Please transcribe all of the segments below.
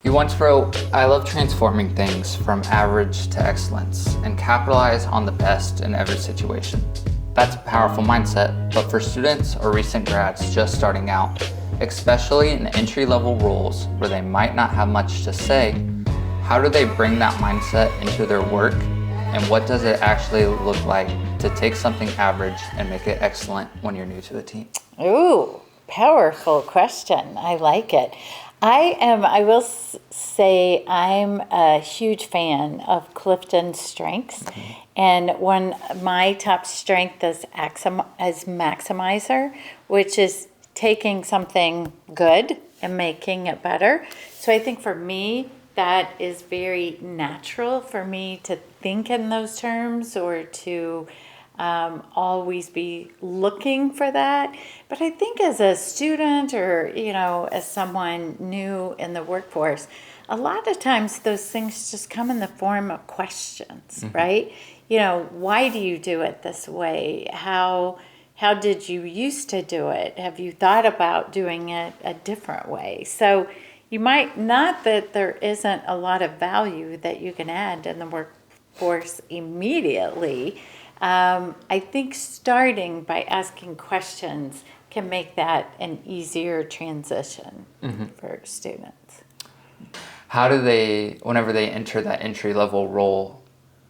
You once wrote, "I love transforming things from average to excellence and capitalize on the best in every situation." That's a powerful mindset, but for students or recent grads just starting out, especially in entry-level roles where they might not have much to say, how do they bring that mindset into their work? And what does it actually look like to take something average and make it excellent when you're new to a team? Ooh, powerful question. I like it. I will say I'm a huge fan of Clifton's strengths. And one, my top strength is maximizer, which is taking something good and making it better. So I think for me, that is very natural for me to think in those terms or to always be looking for that. But I think as a student or, as someone new in the workforce, a lot of times those things just come in the form of questions, right? Why do you do it this way? How did you used to do it? Have you thought about doing it a different way? So you might not that there isn't a lot of value that you can add in the workforce immediately. I think starting by asking questions can make that an easier transition for students. How do they, whenever they enter that entry-level role,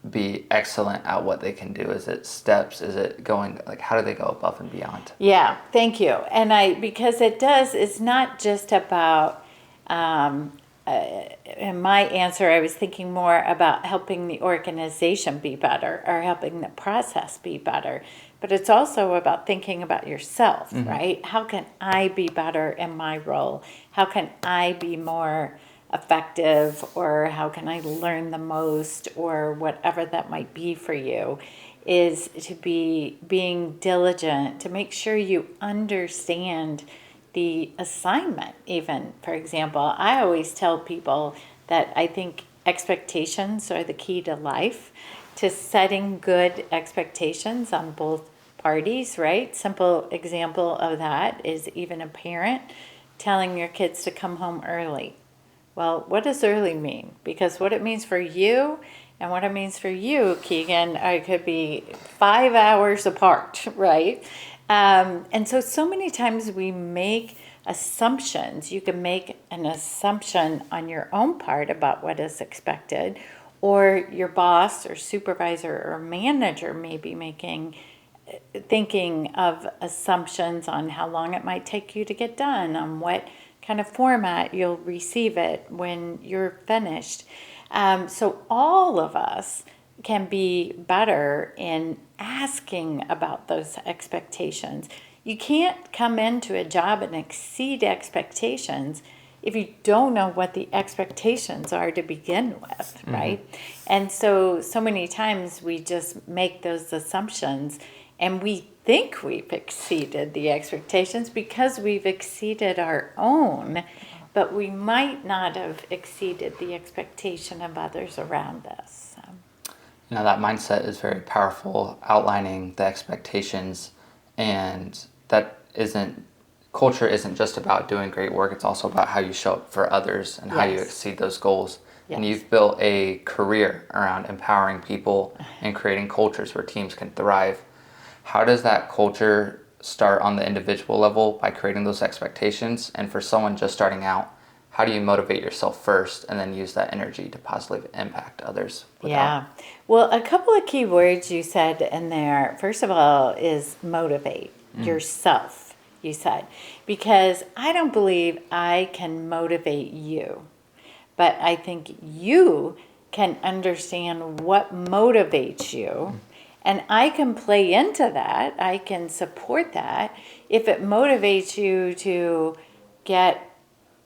be excellent at what they can do? Is it steps? Is it going, how do they go above and beyond? Yeah, thank you. And because it's not just about, in my answer, I was thinking more about helping the organization be better or helping the process be better. But it's also about thinking about yourself, right? How can I be better in my role? How can I be more effective, or how can I learn the most, or whatever that might be for you, is to be being diligent to make sure you understand the assignment. Even, for example, I always tell people that I think expectations are the key to life, to setting good expectations on both parties, right? Simple example of that is even a parent telling your kids to come home early. Well, what does early mean? Because what it means for you and what it means for you, Keegan, it could be 5 hours apart, right? And so many times we make assumptions. You can make an assumption on your own part about what is expected, or your boss or supervisor or manager may be thinking of assumptions on how long it might take you to get done, on what kind of format you'll receive it when you're finished. So all of us can be better in asking about those expectations. You can't come into a job and exceed expectations if you don't know what the expectations are to begin with, right? And so many times we just make those assumptions and we think we've exceeded the expectations because we've exceeded our own, but we might not have exceeded the expectation of others around us. That mindset is very powerful, outlining the expectations, and culture isn't just about doing great work, it's also about how you show up for others and how you exceed those goals. Yes. And you've built a career around empowering people and creating cultures where teams can thrive. How does that culture start on the individual level by creating those expectations? And for someone just starting out, how do you motivate yourself first and then use that energy to positively impact others? Well, a couple of key words you said in there. First of all is motivate yourself, you said, because I don't believe I can motivate you, but I think you can understand what motivates you. And I can play into that. I can support that. If it motivates you to get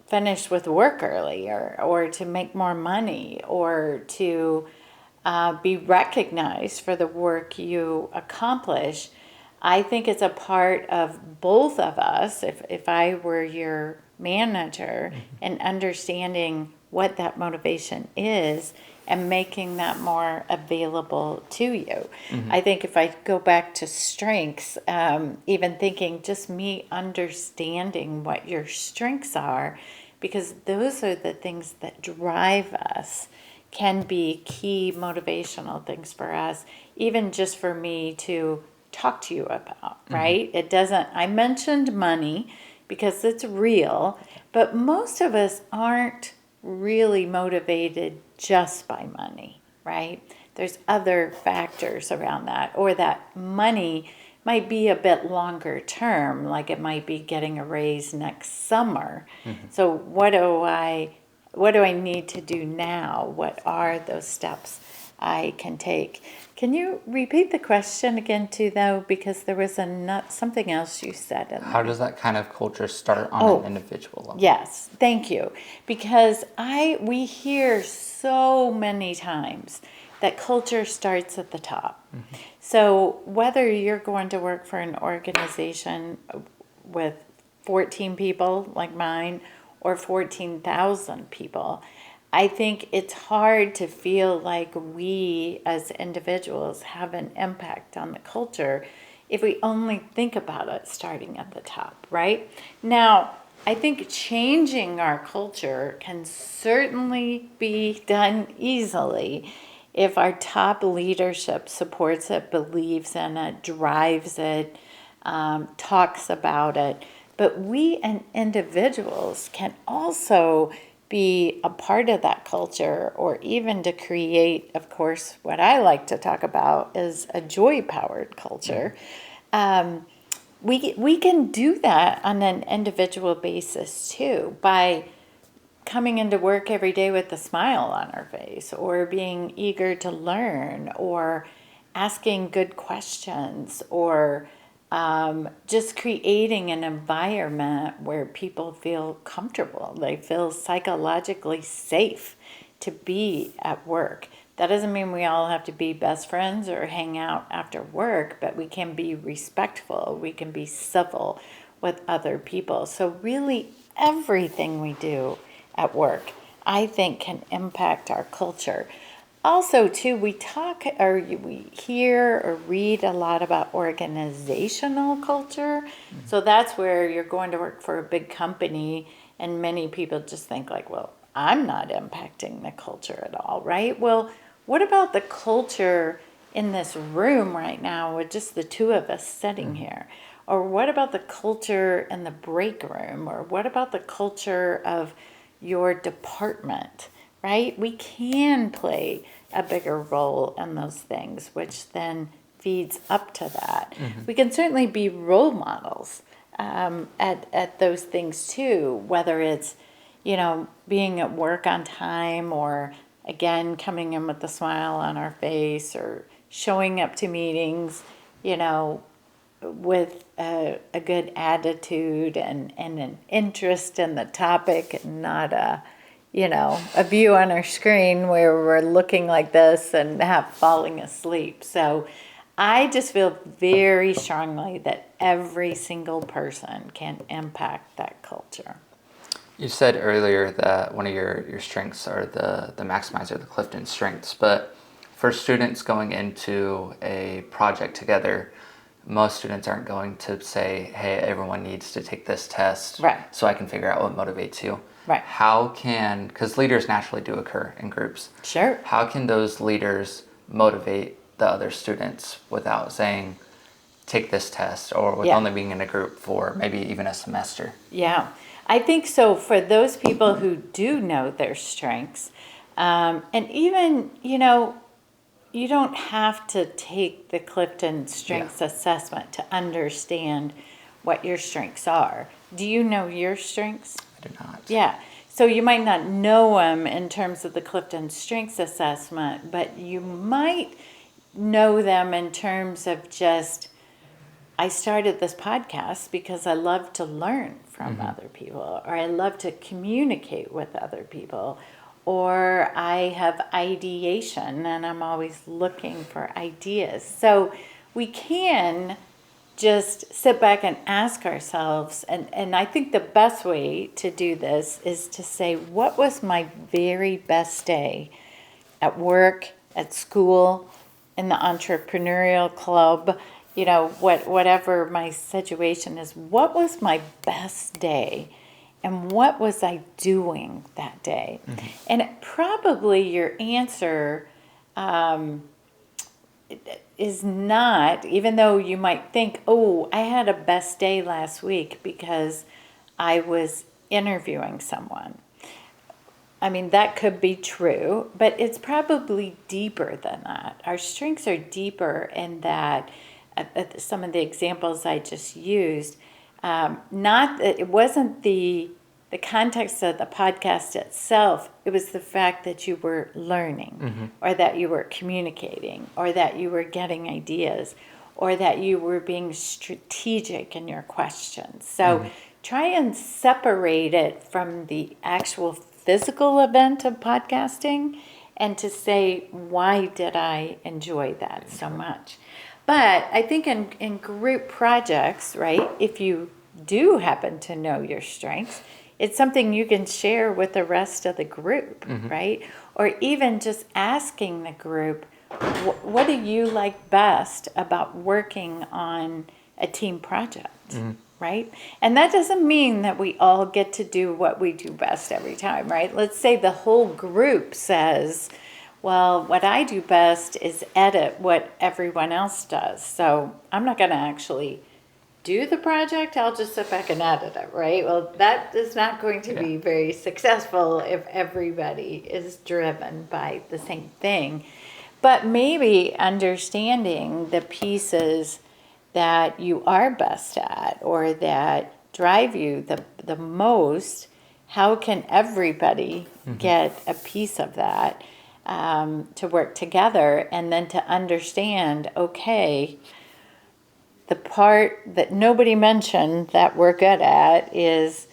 finished with work early, or to make more money, or to be recognized for the work you accomplish, I think it's a part of both of us, if I were your manager, and understanding what that motivation is and making that more available to you. I think if I go back to strengths, even thinking just me understanding what your strengths are because those are the things that drive us, can be key motivational things for us, even just for me to talk to you about, right? It doesn't, I mentioned money because it's real, but most of us aren't really motivated just by money, right? There's other factors around that, or that money might be a bit longer term, like it might be getting a raise next summer. So what do I need to do now? What are those steps I can take? Can you repeat the question again too, though, because there was something else you said in there. How does that kind of culture start on an individual level? Yes, thank you. Because we hear so many times that culture starts at the top. So whether you're going to work for an organization with 14 people like mine or 14,000 people, I think it's hard to feel like we as individuals have an impact on the culture if we only think about it starting at the top, right? Now, I think changing our culture can certainly be done easily if our top leadership supports it, believes in it, drives it, talks about it. But we and individuals can also be a part of that culture, or even to create, of course, what I like to talk about is a joy-powered culture. We can do that on an individual basis too, by coming into work every day with a smile on our face, or being eager to learn, or asking good questions, or just creating an environment where people feel comfortable. They feel psychologically safe to be at work. That doesn't mean we all have to be best friends or hang out after work, but we can be respectful. We can be civil with other people. So really everything we do at work, I think, can impact our culture. Also, too, we hear or read a lot about organizational culture. So that's where you're going to work for a big company, and many people just think like, well, I'm not impacting the culture at all, right? Well, what about the culture in this room right now with just the two of us sitting here? Or what about the culture in the break room? Or what about the culture of your department, right? We can play a bigger role in those things, which then feeds up to that. We can certainly be role models at those things too, whether it's, being at work on time, or again, coming in with a smile on our face, or showing up to meetings, with a good attitude and an interest in the topic, and not a view on our screen where we're looking like this and falling asleep. So I just feel very strongly that every single person can impact that culture. You said earlier that one of your strengths are the maximizer, the Clifton strengths, but for students going into a project together, most students aren't going to say, hey, everyone needs to take this test, right, so I can figure out what motivates you. Right. Because leaders naturally do occur in groups. Sure. How can those leaders motivate the other students without saying, take this test, or with only being in a group for maybe even a semester? Yeah, I think so. For those people who do know their strengths, and even, you don't have to take the Clifton Strengths Assessment to understand what your strengths are. Do you know your strengths? I do not. Yeah. So you might not know them in terms of the Clifton Strengths Assessment, but you might know them in terms of just, I started this podcast because I love to learn from other people, or I love to communicate with other people, or I have ideation and I'm always looking for ideas. So we can just sit back and ask ourselves, and I think the best way to do this is to say, what was my very best day at work, at school, in the entrepreneurial club, whatever my situation is, what was my best day? and what was I doing that day? And probably your answer is not, even though you might think, oh, I had a best day last week because I was interviewing someone. I mean, that could be true, but it's probably deeper than that. Our strengths are deeper in that some of the examples I just used, not that it wasn't the context of the podcast itself, it was the fact that you were learning or that you were communicating or that you were getting ideas or that you were being strategic in your questions. So try and separate it from the actual physical event of podcasting and to say, why did I enjoy that so much? But I think in group projects, right, if you do happen to know your strengths, it's something you can share with the rest of the group, right? Or even just asking the group, what do you like best about working on a team project, right? And that doesn't mean that we all get to do what we do best every time, right? Let's say the whole group says, well, what I do best is edit what everyone else does. So I'm not going to actually do the project, I'll just sit back and edit it, right? Well, that is not going to be very successful if everybody is driven by the same thing. But maybe understanding the pieces that you are best at or that drive you the most, how can everybody get a piece of that to work together, and then to understand, okay, the part that nobody mentioned that we're good at is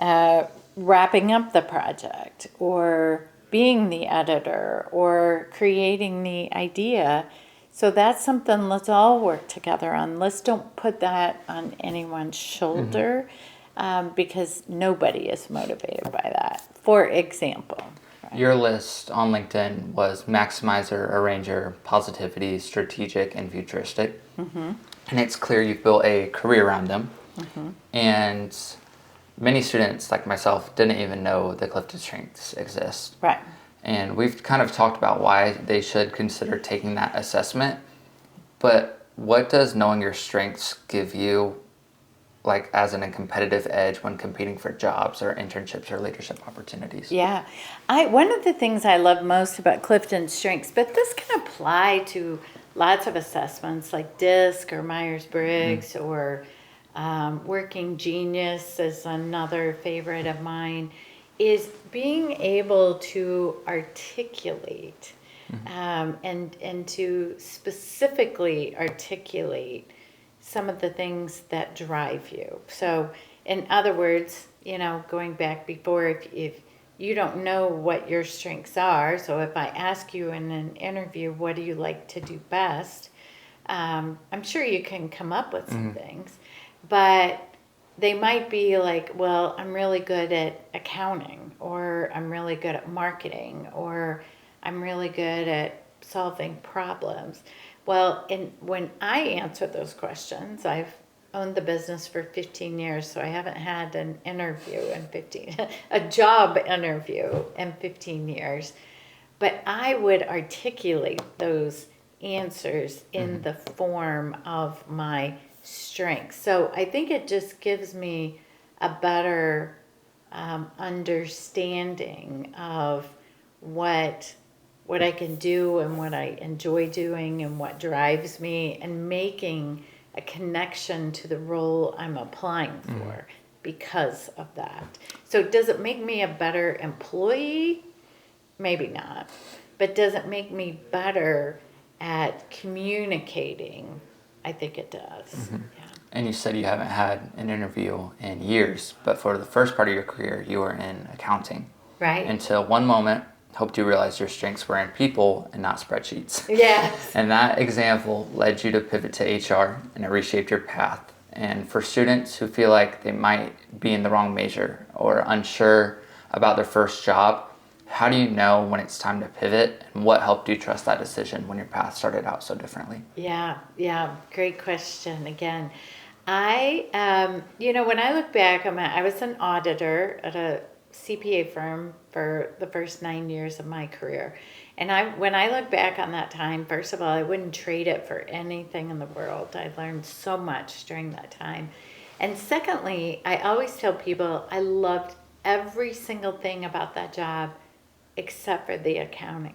wrapping up the project or being the editor or creating the idea. So that's something let's all work together on. Let's don't put that on anyone's shoulder because nobody is motivated by that. For example. Right? Your list on LinkedIn was maximizer, arranger, positivity, strategic, and futuristic. And it's clear you've built a career around them. And many students, like myself, didn't even know the Clifton strengths exist. Right. And we've kind of talked about why they should consider taking that assessment. But what does knowing your strengths give you, like as a competitive edge when competing for jobs or internships or leadership opportunities? Yeah. One of the things I love most about Clifton Strengths, but this can apply to lots of assessments like DISC or Myers-Briggs or Working Genius is another favorite of mine, is being able to articulate and to specifically articulate some of the things that drive you. So in other words, going back before, if you don't know what your strengths are, so if I ask you in an interview, what do you like to do best? I'm sure you can come up with some things, but they might be like, well, I'm really good at accounting, or I'm really good at marketing, or I'm really good at solving problems. Well, when I answer those questions, I've owned the business for 15 years, so I haven't had an interview a job interview in 15 years. But I would articulate those answers in the form of my strengths. So I think it just gives me a better understanding of what I can do and what I enjoy doing and what drives me, and making a connection to the role I'm applying for because of that. So does it make me a better employee? Maybe not. But does it make me better at communicating? I think it does. Yeah. And you said you haven't had an interview in years, but for the first part of your career, you were in accounting. Right. Until one moment, hoped you realized your strengths were in people and not spreadsheets. Yes. And that example led you to pivot to HR, and it reshaped your path. And for students who feel like they might be in the wrong major or unsure about their first job, how do you know when it's time to pivot, and what helped you trust that decision when your path started out so differently? Yeah, great question again. When I look back, I was an auditor at a CPA firm for the first 9 years of my career. And when I look back on that time, first of all, I wouldn't trade it for anything in the world. I learned so much during that time. And secondly, I always tell people I loved every single thing about that job except for the accounting.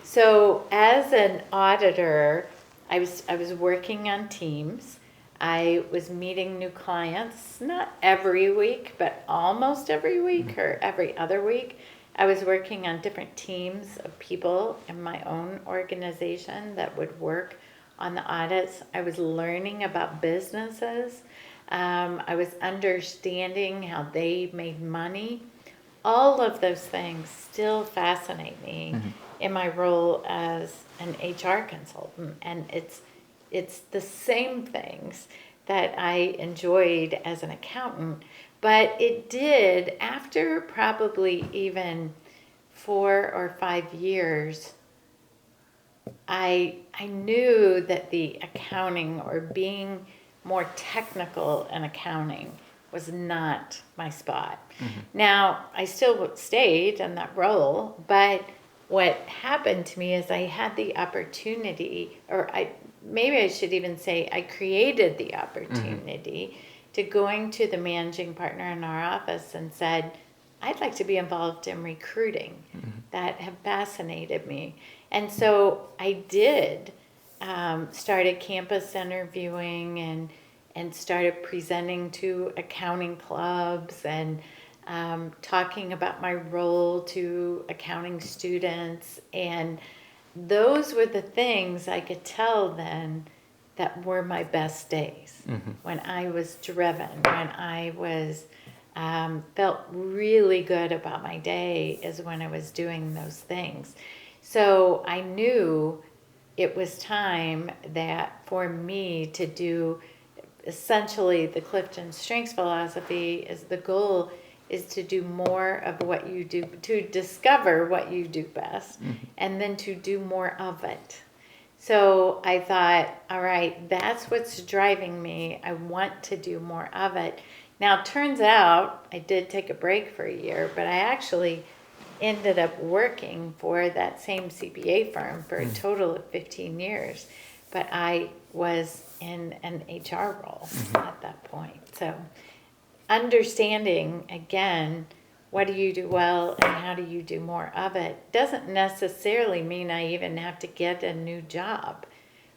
So as an auditor, I was working on teams. I was meeting new clients, not every week, but almost every week or every other week. I was working on different teams of people in my own organization that would work on the audits. I was learning about businesses. I was understanding how they made money. All of those things still fascinate me in my role as an HR consultant. And it's the same things that I enjoyed as an accountant, but it did, after probably even 4 or 5 years, I knew that the accounting or being more technical in accounting was not my spot. Now, I still stayed in that role, but what happened to me is I had the opportunity, or maybe I should even say I created the opportunity to going to the managing partner in our office and said, I'd like to be involved in recruiting. That have fascinated me. And so I did, started campus interviewing and started presenting to accounting clubs and talking about my role to accounting students. And those were the things I could tell then that were my best days. When I was driven, when I was felt really good about my day is when I was doing those things. So I knew it was time that for me to do essentially the Clifton Strengths philosophy is the goal is to do more of what you do, to discover what you do best, and then to do more of it. So I thought, all right, that's what's driving me. I want to do more of it. Now, it turns out I did take a break for a year, but I actually ended up working for that same CPA firm for a total of 15 years. But I was in an HR role at that point. So understanding, again, what do you do well and how do you do more of it doesn't necessarily mean I even have to get a new job,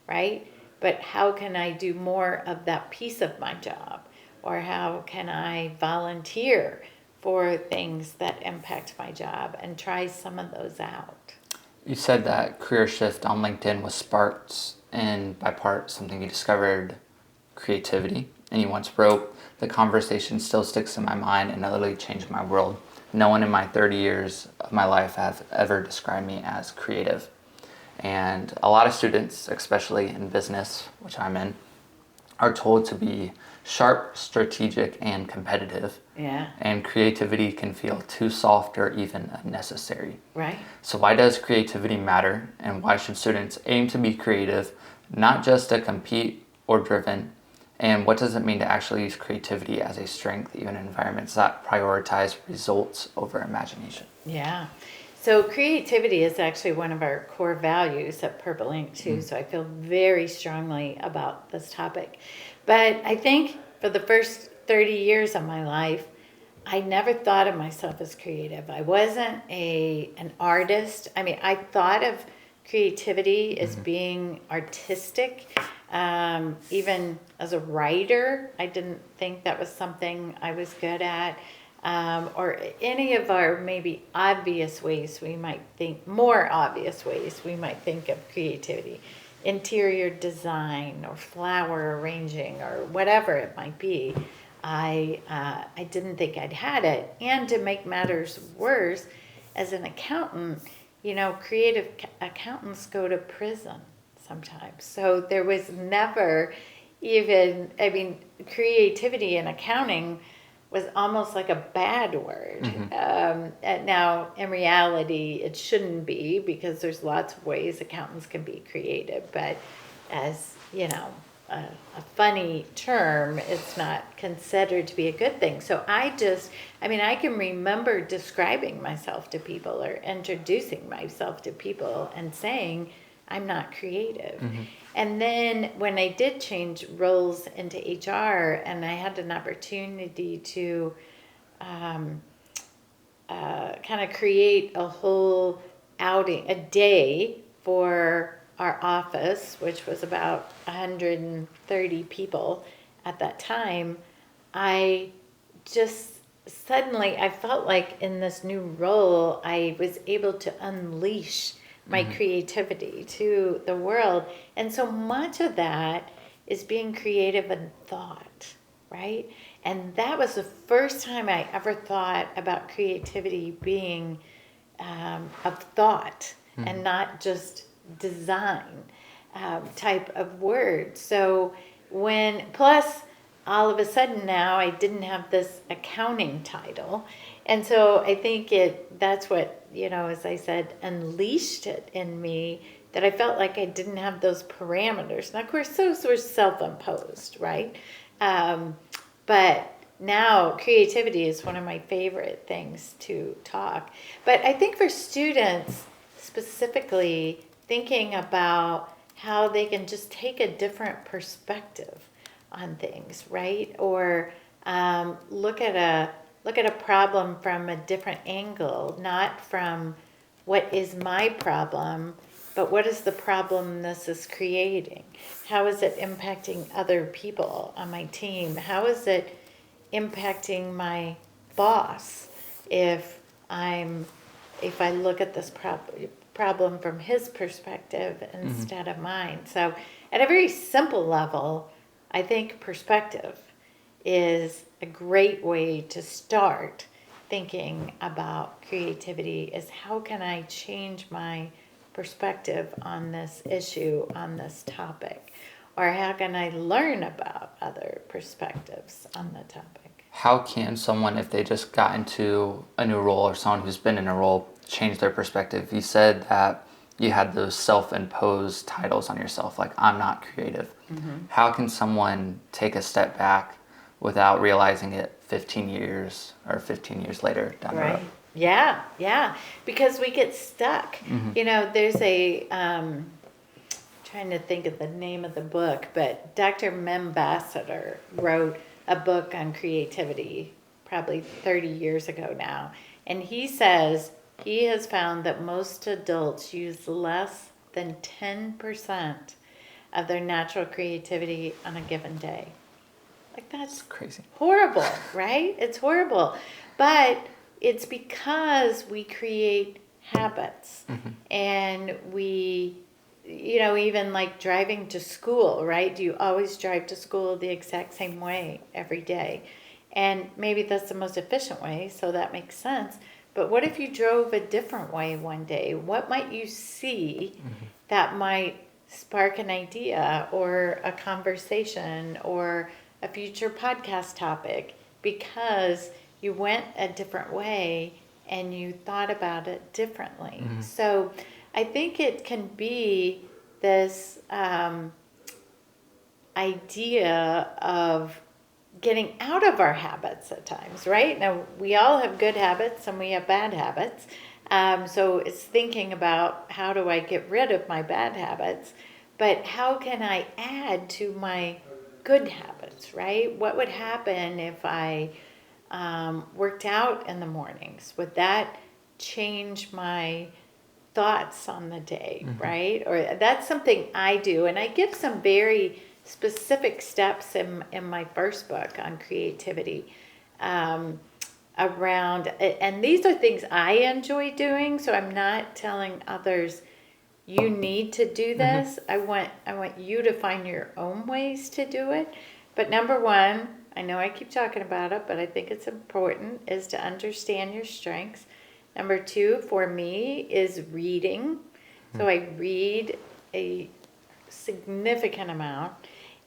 right? But how can I do more of that piece of my job? Or how can I volunteer for things that impact my job and try some of those out? You said that career shift on LinkedIn was sparked in by part something you discovered, creativity. And you once wrote, the conversation still sticks in my mind and literally changed my world. No one in my 30 years of my life has ever described me as creative. And a lot of students, especially in business, which I'm in, are told to be sharp, strategic, and competitive. Yeah. And creativity can feel too soft or even unnecessary. Right. So why does creativity matter, and why should students aim to be creative, not just to compete or driven? And what does it mean to actually use creativity as a strength, even in environments that prioritize results over imagination? Yeah. So creativity is actually one of our core values at Purple Inc. too. So I feel very strongly about this topic. But I think for the first 30 years of my life, I never thought of myself as creative. I wasn't an artist. I mean, I thought of creativity as being artistic. Even as a writer, I didn't think that was something I was good at. Or any of our maybe obvious ways we might think, more obvious ways we might think of creativity. Interior design or flower arranging or whatever it might be. I didn't think I'd had it. And to make matters worse, as an accountant, creative accountants go to prison sometimes. So there was never even, creativity in accounting was almost like a bad word. Now, in reality, it shouldn't be because there's lots of ways accountants can be creative. But as a funny term. It's not considered to be a good thing. So I can remember describing myself to people or introducing myself to people and saying, I'm not creative. And then when I did change roles into HR and I had an opportunity to kind of create a whole outing, a day for our office, which was about 130 people at that time, I just suddenly, I felt like in this new role, I was able to unleash my creativity to the world. And so much of that is being creative in thought, right? And that was the first time I ever thought about creativity being of thought and not just design type of word. So plus all of a sudden now I didn't have this accounting title. And so I think that's what, as I said, unleashed it in me, that I felt like I didn't have those parameters. Now, of course, those were self-imposed, right? But now creativity is one of my favorite things to talk. But I think for students specifically, thinking about how they can just take a different perspective on things, right? Or look at a problem from a different angle, not from what is my problem, but what is the problem this is creating? How is it impacting other people on my team? How is it impacting my boss if I look at this problem from his perspective instead of mine? So at a very simple level, I think perspective is a great way to start thinking about creativity, is how can I change my perspective on this issue, on this topic? Or how can I learn about other perspectives on the topic? How can someone, if they just got into a new role or someone who's been in a role, change their perspective? You said that you had those self-imposed titles on yourself, like I'm not creative. How can someone take a step back without realizing it 15 years later down the road? Yeah. Because we get stuck. There's trying to think of the name of the book, but Dr. Mem Bassiter wrote a book on creativity probably 30 years ago now. And he says he has found that most adults use less than 10% of their natural creativity on a given day. Like, that's crazy. Horrible, right? It's horrible. But it's because we create habits and we, even like driving to school, right? Do you always drive to school the exact same way every day? And maybe that's the most efficient way, so that makes sense. But what if you drove a different way one day? What might you see that might spark an idea or a conversation or a future podcast topic, because you went a different way and you thought about it differently? So I think it can be this idea of getting out of our habits at times, right? Now, we all have good habits and we have bad habits. So it's thinking about, how do I get rid of my bad habits? But how can I add to my good habits, right? What would happen if I worked out in the mornings? Would that change my thoughts on the day, right? Or that's something I do. And I give some very specific steps in my first book on creativity around, and these are things I enjoy doing, so I'm not telling others you need to do this. I want you to find your own ways to do it. But number one, I know I keep talking about it, but I think it's important, is to understand your strengths. Number two, for me, is reading. So I read a significant amount,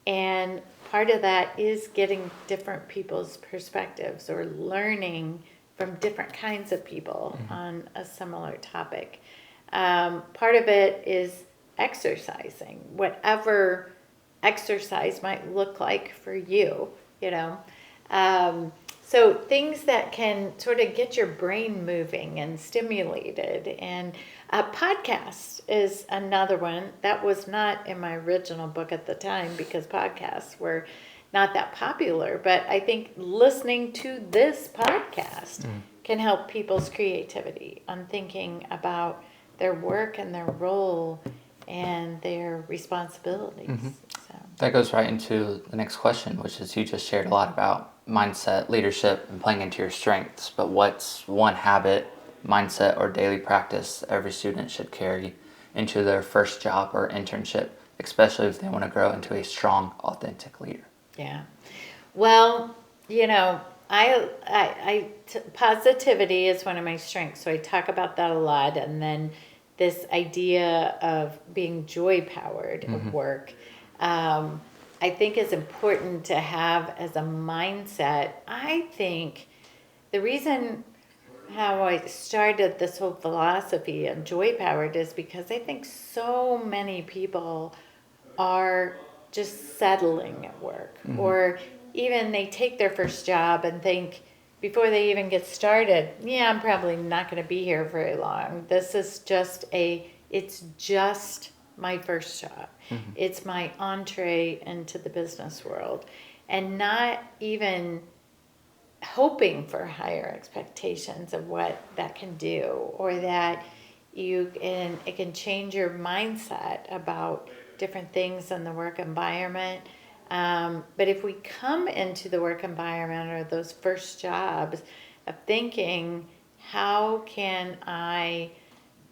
and part of that is getting different people's perspectives or learning from different kinds of people on a similar topic. Part of it is exercising, whatever exercise might look like for you, you know. So things that can sort of get your brain moving and stimulated. And a podcast is another one that was not in my original book at the time because podcasts were not that popular. But I think listening to this podcast can help people's creativity on thinking about their work and their role and their responsibilities. So. That goes right into the next question, which is you just shared a lot about mindset, leadership, and playing into your strengths. But what's one habit, mindset, or daily practice every student should carry into their first job or internship, especially if they want to grow into a strong, authentic leader? Yeah. Well, you know, positivity is one of my strengths, so I talk about that a lot. And then this idea of being joy-powered at work, I think is important to have as a mindset. I think the reason how I started this whole philosophy of joy-powered is because I think so many people are just settling at work, or even they take their first job and think before they even get started, yeah, I'm probably not going to be here very long. This is it's just my first job. It's my entree into the business world, and not even hoping for higher expectations of what that can do, or that it can change your mindset about different things in the work environment. But if we come into the work environment or those first jobs of thinking, how can I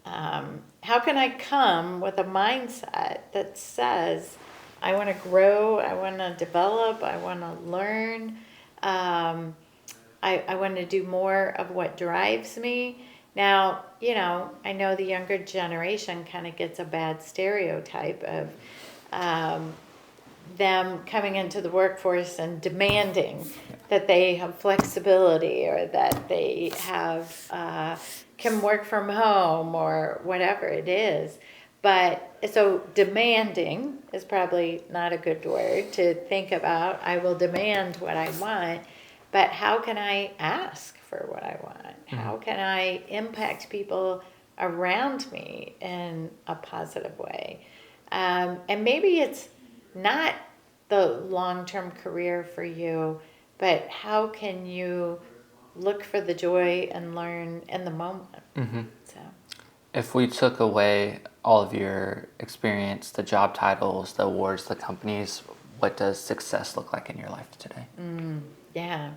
come with a mindset that says, I want to grow, I want to develop, I want to learn, I want to do more of what drives me. Now, you know, I know the younger generation kind of gets a bad stereotype of them coming into the workforce and demanding that they have flexibility, or that they have can work from home, or whatever it is. But so demanding is probably not a good word to think about. I will demand what I want, but how can I ask for what I want? How can I impact people around me in a positive way? And maybe it's not the long-term career for you, but how can you look for the joy and learn in the moment? So, If we took away all of your experience, the job titles, the awards, the companies, what does success look like in your life today? yeah.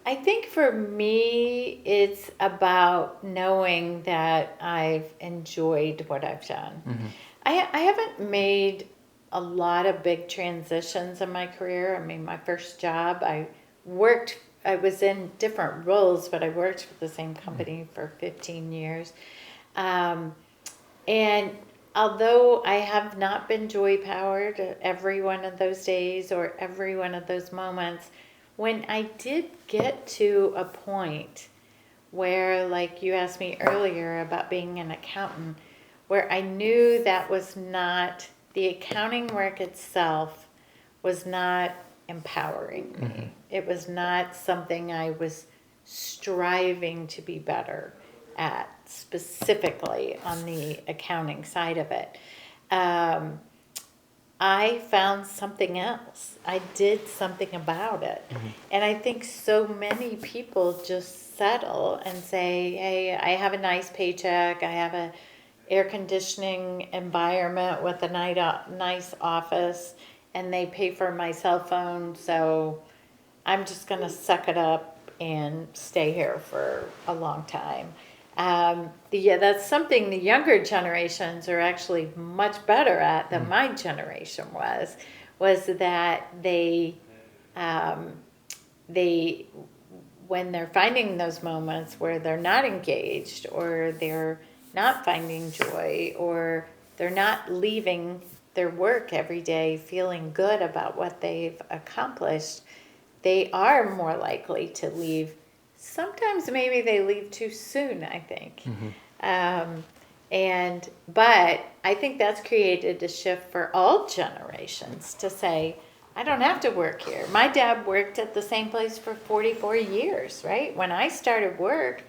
I think for me, it's about knowing that I've enjoyed what I've done. I haven't made a lot of big transitions in my career. I mean, my first job, I was in different roles, but I worked for the same company for 15 years. And although I have not been joy-powered every one of those days or every one of those moments, when I did get to a point where, like you asked me earlier about being an accountant, where I knew that was not, the accounting work itself was not empowering me. It was not something I was striving to be better at, specifically on the accounting side of it. I found something else. I did something about it. And I think so many people just settle and say, hey, I have a nice paycheck. I have a air conditioning environment with a nice office, and they pay for my cell phone. So I'm just going to suck it up and stay here for a long time. That's something the younger generations are actually much better at than my generation was that they, when they're finding those moments where they're not engaged, or they're not finding joy, or they're not leaving their work every day feeling good about what they've accomplished, they are more likely to leave. Sometimes maybe they leave too soon, I think. But I think that's created a shift for all generations to say, I don't have to work here. My dad worked at the same place for 44 years, right? When I started work,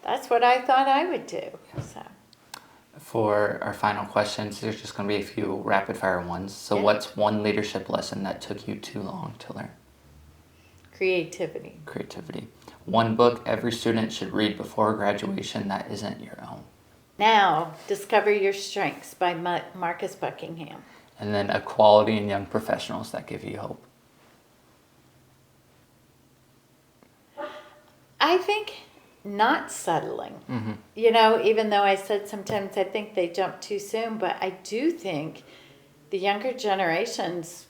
that's what I thought I would do. So, For our final questions, there's just going to be a few rapid fire ones. So Yeah. what's one leadership lesson that took you too long to learn? creativity. Creativity. One book every student should read before graduation that isn't your own. Now, Discover Your Strengths by Marcus Buckingham. And then a quality in young professionals that give you hope. I think not settling. You know, even though I said sometimes I think they jump too soon, but I do think the younger generations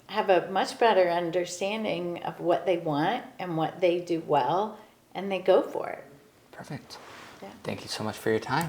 have a much better understanding of what they want and what they do well, and they go for it. Perfect. Yeah. Thank you so much for your time.